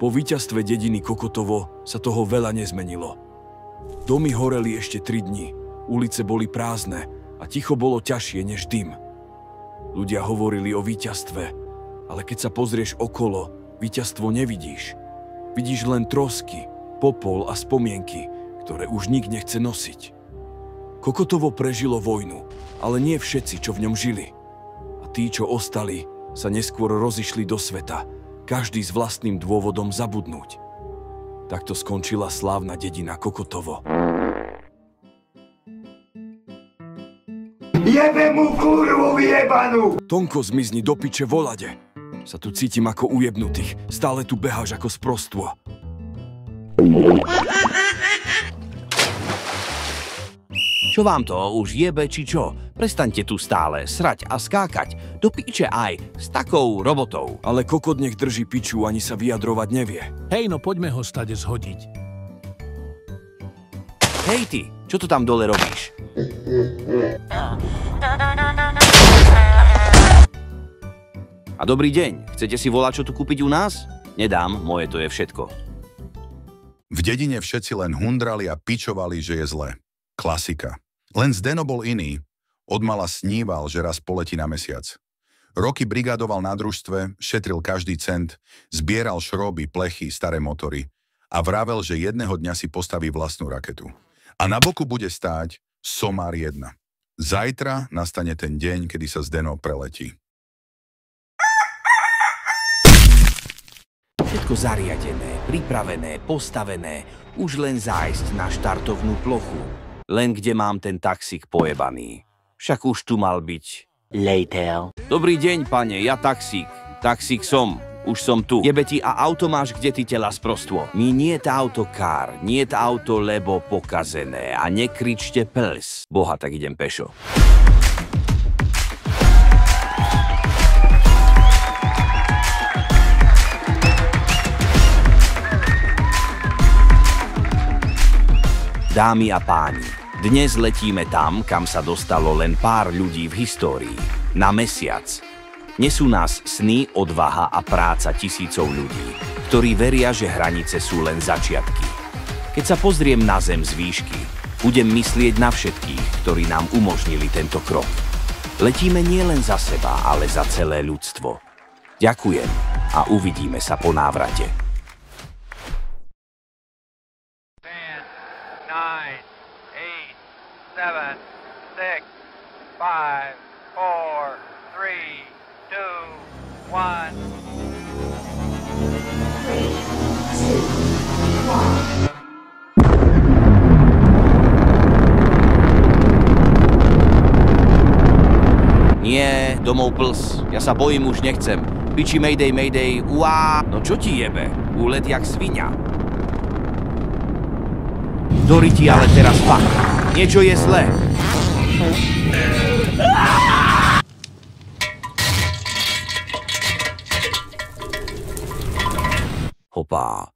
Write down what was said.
Po víťazstve dediny Kokotovo sa toho veľa nezmenilo. Domy horeli ešte 3 dni, ulice boli prázdne a ticho bolo ťažšie než dym. Ľudia hovorili o víťazstve, ale keď sa pozrieš okolo, víťazstvo nevidíš. Vidíš len trosky, popol a spomienky, ktoré už nik nechce nosiť. Kokotovo prežilo vojnu, ale nie všetci, čo v ňom žili. A tí, čo ostali, sa neskôr rozišli do sveta, každý s vlastným dôvodom zabudnúť. Takto skončila slávna dedina Kokotovo. Jebe mu kurvu vyjebanú! Tonko, zmizni do piče volade. Sa tu cítim ako ujebnutých. Stále tu beháš ako sprostvo. Čo vám to už jebe, či čo? Prestaňte tu stále srať a skákať. Do píče aj s takou robotou. Ale kokot nech drží piču, ani sa vyjadrovať nevie. Hej, no poďme ho stade zhodiť. Hej ty, čo to tam dole robíš? A dobrý deň, chcete si volať, čo tu kúpiť u nás? Nedám, moje to je všetko. V dedine všetci len hundrali a pičovali, že je zle. Klasika. Len Zdeno bol iný. Odmala sníval, že raz poletí na mesiac. Roky brigádoval na družstve, šetril každý cent, zbieral šroby, plechy, staré motory a vravel, že jedného dňa si postaví vlastnú raketu. A na boku bude stáť Somar 1. Zajtra nastane ten deň, kedy sa Zdeno preletí. Všetko zariadené, pripravené, postavené, už len zájsť na štartovnú plochu. Len kde mám ten taxík pojebaný. Však už tu mal byť. Later. Dobrý deň, pane, ja taxík. Taxík som. Už som tu. Jebe ti a auto máš kde ty tela sprostvo. Mi nie je autokár, nie je auto, lebo pokazené. A nekričte pels. Boha, tak idem pešo. Dámy a páni, dnes letíme tam, kam sa dostalo len pár ľudí v histórii. Na mesiac. Nesú nás sny, odvaha a práca tisícov ľudí, ktorí veria, že hranice sú len začiatky. Keď sa pozriem na zem z výšky, budem myslieť na všetkých, ktorí nám umožnili tento krok. Letíme nielen za seba, ale za celé ľudstvo. Ďakujem a uvidíme sa po návrate. 9, 8, 7, 6, 5, 4, 3, 2, 1. Nie, domov pls. Ja sa bojím, už nechcem. Piči, mayday, mayday, uá. No čo ti jebe? Úlet jak svinia. Doriti, ale teraz fakt. Niečo je zlé. Hopá.